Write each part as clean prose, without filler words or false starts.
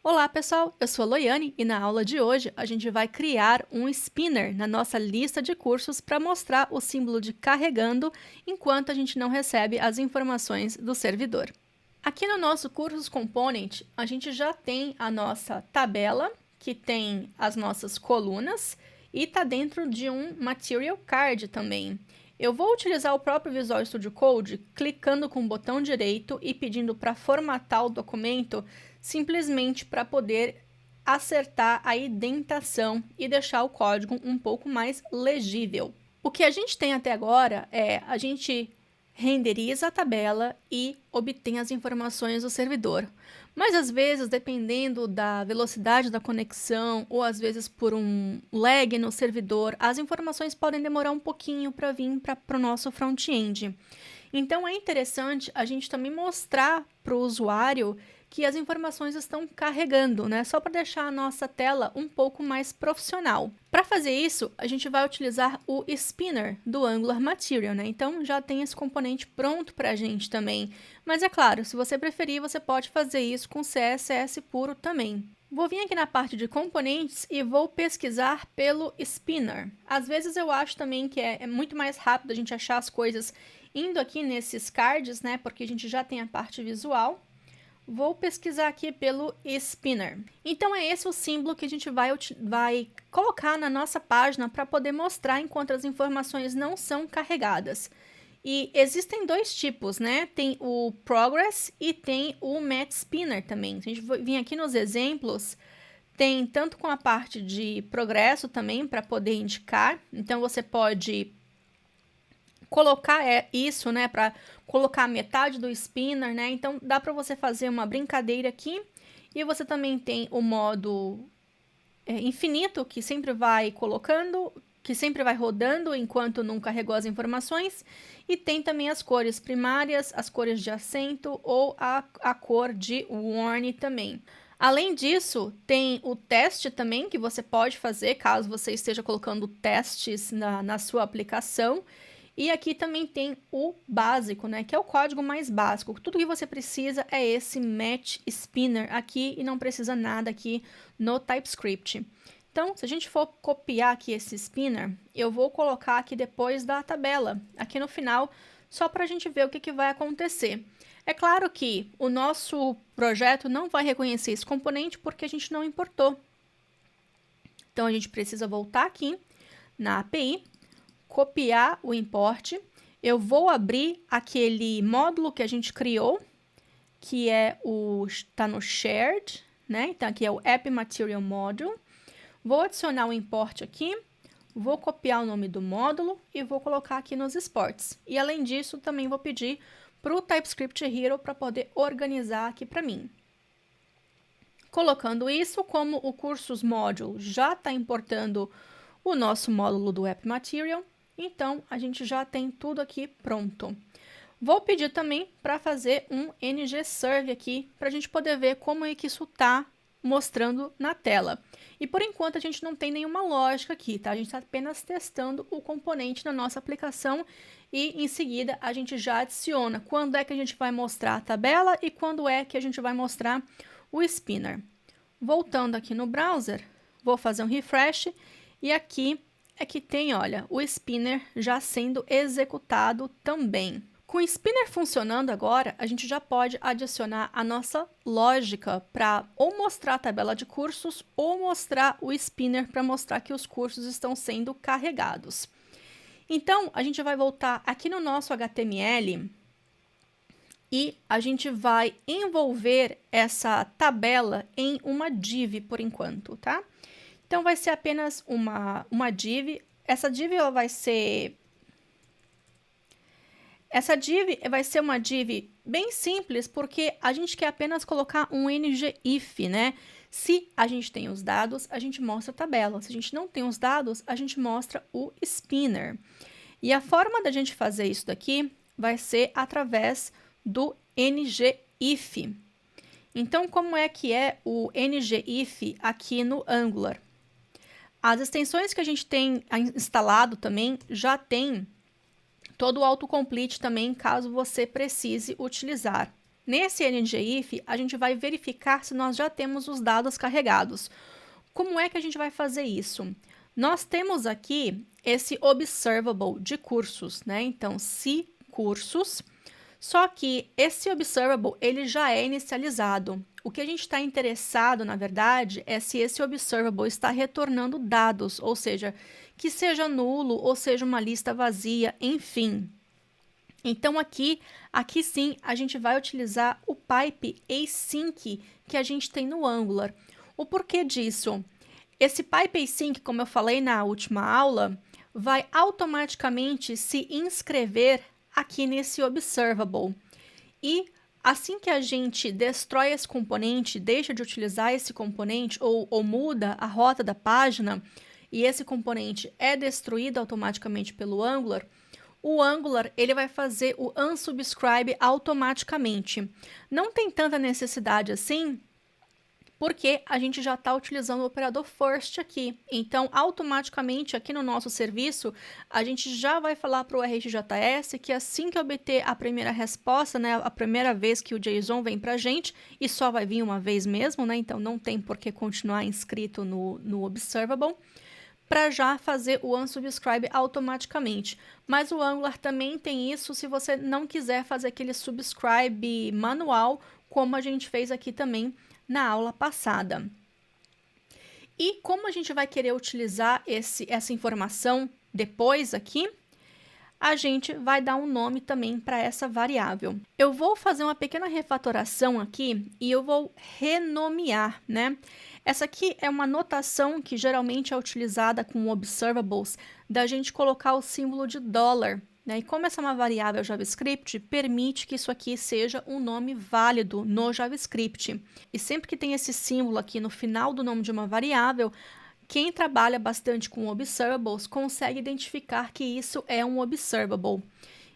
Olá pessoal, eu sou a Loiane e na aula de hoje a gente vai criar um spinner na nossa lista de cursos para mostrar o símbolo de carregando enquanto a gente não recebe as informações do servidor. Aqui no nosso Cursos Component, a gente já tem a nossa tabela, que tem as nossas colunas e está dentro de um Material Card também. Eu vou utilizar o próprio Visual Studio Code, clicando com o botão direito e pedindo para formatar o documento, simplesmente para poder acertar a indentação e deixar o código um pouco mais legível. O que a gente tem até agora é a gente renderiza a tabela e obtém as informações do servidor. Mas às vezes, dependendo da velocidade da conexão ou às vezes por um lag no servidor, as informações podem demorar um pouquinho para vir para o nosso front-end. Então é interessante a gente também mostrar para o usuário que as informações estão carregando, né? Só para deixar a nossa tela um pouco mais profissional. Para fazer isso, a gente vai utilizar o spinner do Angular Material, né? Então já tem esse componente pronto para a gente também. Mas é claro, se você preferir, você pode fazer isso com CSS puro também. Vou vir aqui na parte de componentes e vou pesquisar pelo spinner. Às vezes eu acho também que é muito mais rápido a gente achar as coisas indo aqui nesses cards, né? Porque a gente já tem a parte visual. Vou pesquisar aqui pelo spinner. Então é esse o símbolo que a gente vai colocar na nossa página para poder mostrar enquanto as informações não são carregadas. E existem dois tipos, né? Tem o Progress e tem o Match Spinner também. Se a gente vir aqui nos exemplos, tem tanto com a parte de progresso também para poder indicar. Então você pode colocar isso, né, para colocar metade do spinner, né? Então dá para você fazer uma brincadeira aqui. E você também tem o modo infinito, que sempre vai colocando, que sempre vai rodando enquanto não carregou as informações. E tem também as cores primárias, as cores de acento ou a cor de warning também. Além disso, tem o teste também que você pode fazer caso você esteja colocando testes na sua aplicação. E aqui também tem o básico, né, que é o código mais básico. Tudo que você precisa é esse Match Spinner aqui e não precisa nada aqui no TypeScript. Então, se a gente for copiar aqui esse spinner, eu vou colocar aqui depois da tabela, aqui no final, só para a gente ver o que vai acontecer. É claro que o nosso projeto não vai reconhecer esse componente porque a gente não importou. Então, a gente precisa voltar aqui na API, copiar o import, eu vou abrir aquele módulo que a gente criou, que está no shared, né? Então aqui é o App Material Module. Vou adicionar o import aqui, vou copiar o nome do módulo e vou colocar aqui nos exports. E além disso, também vou pedir para o TypeScript Hero para poder organizar aqui para mim. Colocando isso, como o Cursos Module já está importando o nosso módulo do App Material, então a gente já tem tudo aqui pronto. Vou pedir também para fazer um ngServe aqui, para a gente poder ver como é que isso está mostrando na tela. E por enquanto a gente não tem nenhuma lógica aqui, tá? A gente está apenas testando o componente na nossa aplicação e em seguida a gente já adiciona quando é que a gente vai mostrar a tabela e quando é que a gente vai mostrar o spinner. Voltando aqui no browser, vou fazer um refresh e aqui é que tem, olha, o spinner já sendo executado também. Com o spinner funcionando agora, a gente já pode adicionar a nossa lógica para ou mostrar a tabela de cursos ou mostrar o spinner para mostrar que os cursos estão sendo carregados. Então, a gente vai voltar aqui no nosso HTML e a gente vai envolver essa tabela em uma div por enquanto, tá? Então, vai ser apenas uma div. Essa div vai ser uma div bem simples, porque a gente quer apenas colocar um ngIf, né? Se a gente tem os dados, a gente mostra a tabela. Se a gente não tem os dados, a gente mostra o spinner. E a forma da gente fazer isso daqui vai ser através do ngIf. Então, como é que é o ngIf aqui no Angular? As extensões que a gente tem instalado também já tem todo o autocomplete também, caso você precise utilizar. Nesse NGIF, a gente vai verificar se nós já temos os dados carregados. Como é que a gente vai fazer isso? Nós temos aqui esse observable de cursos, né? Então, se cursos, só que esse observable, ele já é inicializado. O que a gente está interessado, na verdade, é se esse observable está retornando dados, ou seja, que seja nulo ou seja uma lista vazia, enfim. Então, aqui sim, a gente vai utilizar o pipe async que a gente tem no Angular. O porquê disso? Esse pipe async, como eu falei na última aula, vai automaticamente se inscrever aqui nesse observable. E assim que a gente destrói esse componente, deixa de utilizar esse componente ou muda a rota da página, e esse componente é destruído automaticamente pelo Angular, o Angular ele vai fazer o unsubscribe automaticamente. Não tem tanta necessidade assim, porque a gente já está utilizando o operador first aqui. Então, automaticamente, aqui no nosso serviço, a gente já vai falar para o RxJS que assim que obter a primeira resposta, né, a primeira vez que o JSON vem para a gente, e só vai vir uma vez mesmo, né, então não tem por que continuar inscrito no observable, para já fazer o unsubscribe automaticamente. Mas o Angular também tem isso se você não quiser fazer aquele subscribe manual, como a gente fez aqui também na aula passada. E como a gente vai querer utilizar essa informação depois aqui, a gente vai dar um nome também para essa variável. Eu vou fazer uma pequena refatoração aqui e eu vou renomear, né? Essa aqui é uma notação que geralmente é utilizada com observables, da gente colocar o símbolo de $, né? E como essa é uma variável JavaScript, permite que isso aqui seja um nome válido no JavaScript. E sempre que tem esse símbolo aqui no final do nome de uma variável, quem trabalha bastante com observables consegue identificar que isso é um observable.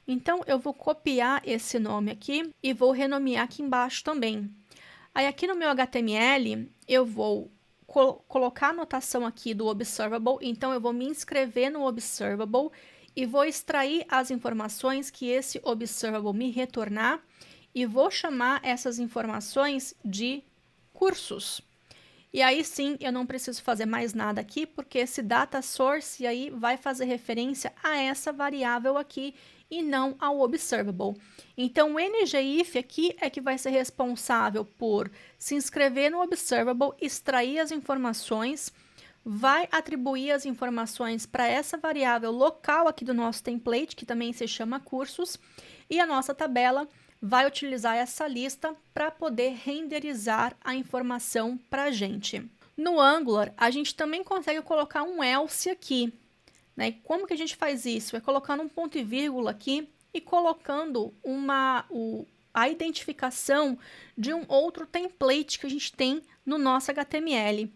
Então, eu vou copiar esse nome aqui e vou renomear aqui embaixo também. Aí, aqui no meu HTML, eu vou colocar a notação aqui do observable. Então, eu vou me inscrever no observable e vou extrair as informações que esse observable me retornar e vou chamar essas informações de cursos. E aí sim, eu não preciso fazer mais nada aqui, porque esse data source aí vai fazer referência a essa variável aqui e não ao observable. Então, o NGIF aqui é que vai ser responsável por se inscrever no observable, extrair as informações, vai atribuir as informações para essa variável local aqui do nosso template, que também se chama cursos, e a nossa tabela vai utilizar essa lista para poder renderizar a informação para a gente. No Angular, a gente também consegue colocar um else aqui, né? E como que a gente faz isso? É colocando um ponto e vírgula aqui e colocando a identificação de um outro template que a gente tem no nosso HTML.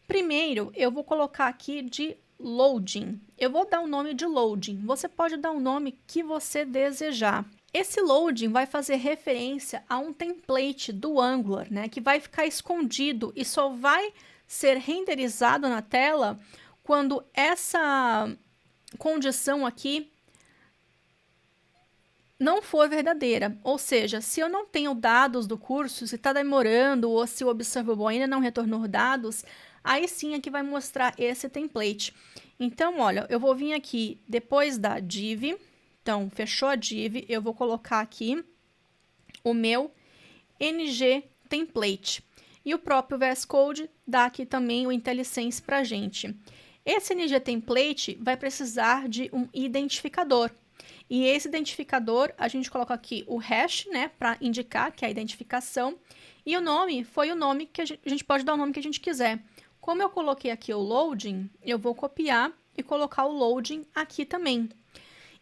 Primeiro, eu vou colocar aqui de loading. Eu vou dar o nome de loading. Você pode dar o nome que você desejar. Esse loading vai fazer referência a um template do Angular, né, que vai ficar escondido e só vai ser renderizado na tela quando essa condição aqui não for verdadeira. Ou seja, se eu não tenho dados do curso, se está demorando ou se o observable ainda não retornou dados, aí sim aqui vai mostrar esse template. Então, olha, eu vou vir aqui depois da div. Então, fechou a div, eu vou colocar aqui o meu ng template. E o próprio VS Code dá aqui também o IntelliSense para a gente. Esse ng template vai precisar de um identificador. E esse identificador, a gente coloca aqui o hash, né, para indicar que é a identificação. E o nome foi o nome que a gente pode dar o nome que a gente quiser. Como eu coloquei aqui o loading, eu vou copiar e colocar o loading aqui também.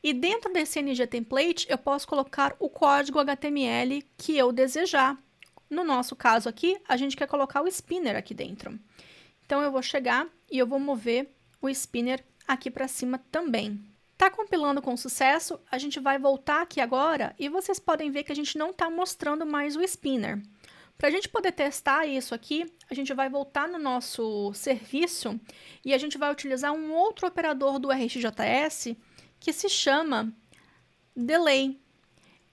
E dentro desse ng template, eu posso colocar o código HTML que eu desejar. No nosso caso aqui, a gente quer colocar o spinner aqui dentro. Então, eu vou chegar e eu vou mover o spinner aqui para cima também. Tá compilando com sucesso, a gente vai voltar aqui agora e vocês podem ver que a gente não está mostrando mais o spinner. Para a gente poder testar isso aqui, a gente vai voltar no nosso serviço e a gente vai utilizar um outro operador do RxJS que se chama delay.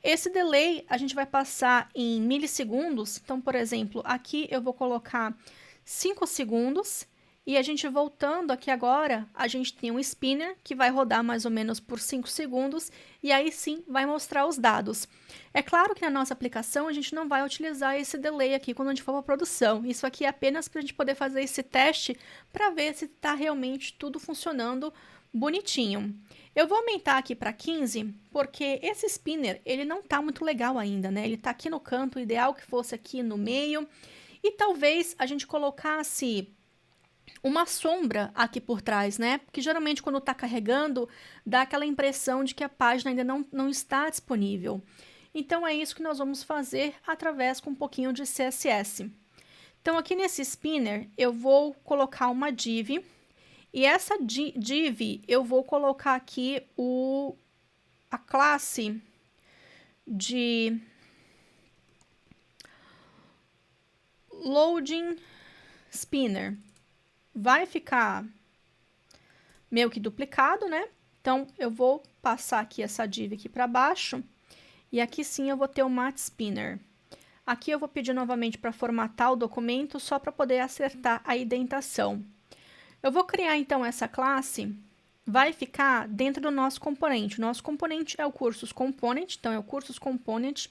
Esse delay a gente vai passar em milissegundos. Então, por exemplo, aqui eu vou colocar 5 segundos. E a gente voltando aqui agora, a gente tem um spinner que vai rodar mais ou menos por 5 segundos e aí sim vai mostrar os dados. É claro que na nossa aplicação a gente não vai utilizar esse delay aqui quando a gente for para a produção. Isso aqui é apenas para a gente poder fazer esse teste para ver se está realmente tudo funcionando bonitinho. Eu vou aumentar aqui para 15 porque esse spinner ele não está muito legal ainda, né? Ele está aqui no canto, o ideal que fosse aqui no meio e talvez a gente colocasse uma sombra aqui por trás, né? Porque geralmente quando está carregando, dá aquela impressão de que a página ainda não está disponível. Então, é isso que nós vamos fazer através com um pouquinho de CSS. Então, aqui nesse spinner, eu vou colocar uma div. E essa div, eu vou colocar aqui a classe de loading spinner. Vai ficar meio que duplicado, né? Então, eu vou passar aqui essa div aqui para baixo. E aqui sim eu vou ter o mat spinner. Aqui eu vou pedir novamente para formatar o documento, só para poder acertar a indentação. Eu vou criar, então, essa classe. Vai ficar dentro do nosso componente. O nosso componente é o Cursos Component, então é o Cursos Component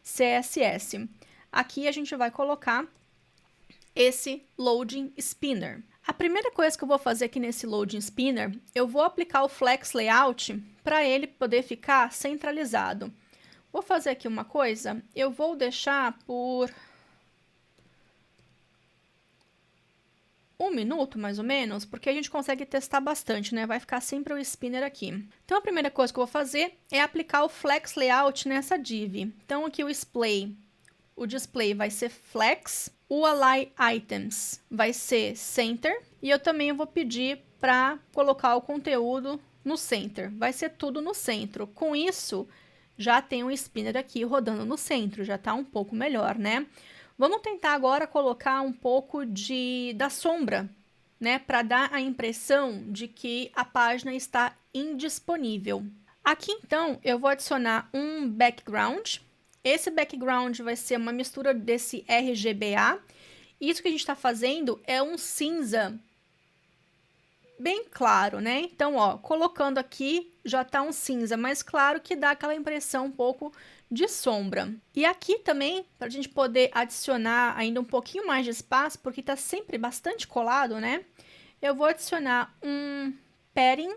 CSS. Aqui a gente vai colocar esse loading spinner. A primeira coisa que eu vou fazer aqui nesse loading spinner, eu vou aplicar o flex layout para ele poder ficar centralizado. Vou fazer aqui uma coisa, eu vou deixar por 1 minuto, mais ou menos, porque a gente consegue testar bastante, né? Vai ficar sempre o spinner aqui. Então, a primeira coisa que eu vou fazer é aplicar o flex layout nessa div. Então, aqui o display vai ser flex. O align items vai ser center e eu também vou pedir para colocar o conteúdo no center. Vai ser tudo no centro. Com isso, já tem um spinner aqui rodando no centro, já está um pouco melhor, né? Vamos tentar agora colocar um pouco da sombra, né? Para dar a impressão de que a página está indisponível. Aqui, então, eu vou adicionar um background. Esse background vai ser uma mistura desse RGBA. Isso que a gente está fazendo é um cinza bem claro, né? Então, ó, colocando aqui, já está um cinza mais claro que dá aquela impressão um pouco de sombra. E aqui também, para a gente poder adicionar ainda um pouquinho mais de espaço, porque está sempre bastante colado, né? Eu vou adicionar um padding.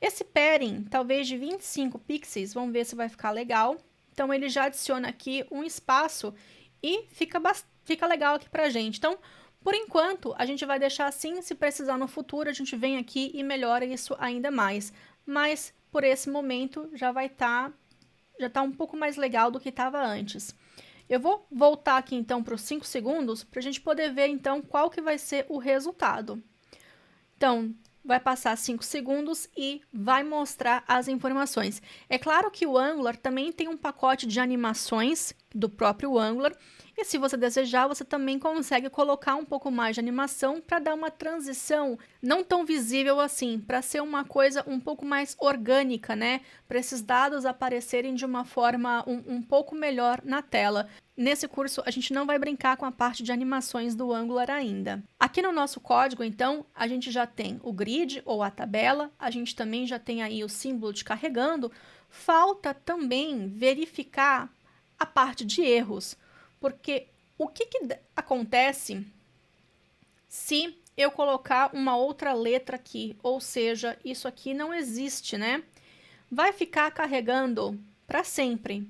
Esse padding, talvez de 25 pixels, vamos ver se vai ficar legal. Então, ele já adiciona aqui um espaço e fica legal aqui pra gente. Então, por enquanto, a gente vai deixar assim. Se precisar no futuro, a gente vem aqui e melhora isso ainda mais. Mas, por esse momento, já tá um pouco mais legal do que estava antes. Eu vou voltar aqui, então, para os 5 segundos, para a gente poder ver, então, qual que vai ser o resultado. Então, vai passar 5 segundos e vai mostrar as informações. É claro que o Angular também tem um pacote de animações do próprio Angular, e se você desejar, você também consegue colocar um pouco mais de animação para dar uma transição não tão visível assim, para ser uma coisa um pouco mais orgânica, né? Para esses dados aparecerem de uma forma um pouco melhor na tela. Nesse curso, a gente não vai brincar com a parte de animações do Angular ainda. Aqui no nosso código, então, a gente já tem o grid ou a tabela, a gente também já tem aí o símbolo de carregando. Falta também verificar a parte de erros, porque o que acontece se eu colocar uma outra letra aqui, ou seja, isso aqui não existe, né? Vai ficar carregando para sempre.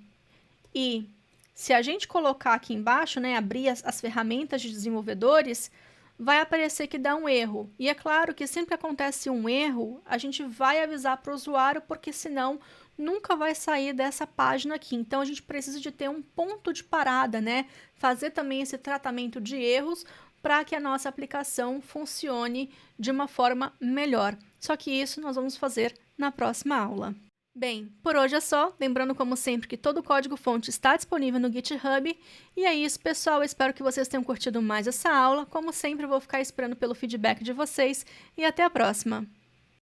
E se a gente colocar aqui embaixo, né, abrir as ferramentas de desenvolvedores, vai aparecer que dá um erro. E é claro que sempre que acontece um erro, a gente vai avisar para o usuário, porque senão nunca vai sair dessa página aqui. Então, a gente precisa de ter um ponto de parada, né? Fazer também esse tratamento de erros para que a nossa aplicação funcione de uma forma melhor. Só que isso nós vamos fazer na próxima aula. Bem, por hoje é só. Lembrando, como sempre, que todo o código-fonte está disponível no GitHub. E é isso, pessoal. Eu espero que vocês tenham curtido mais essa aula. Como sempre, eu vou ficar esperando pelo feedback de vocês. E até a próxima!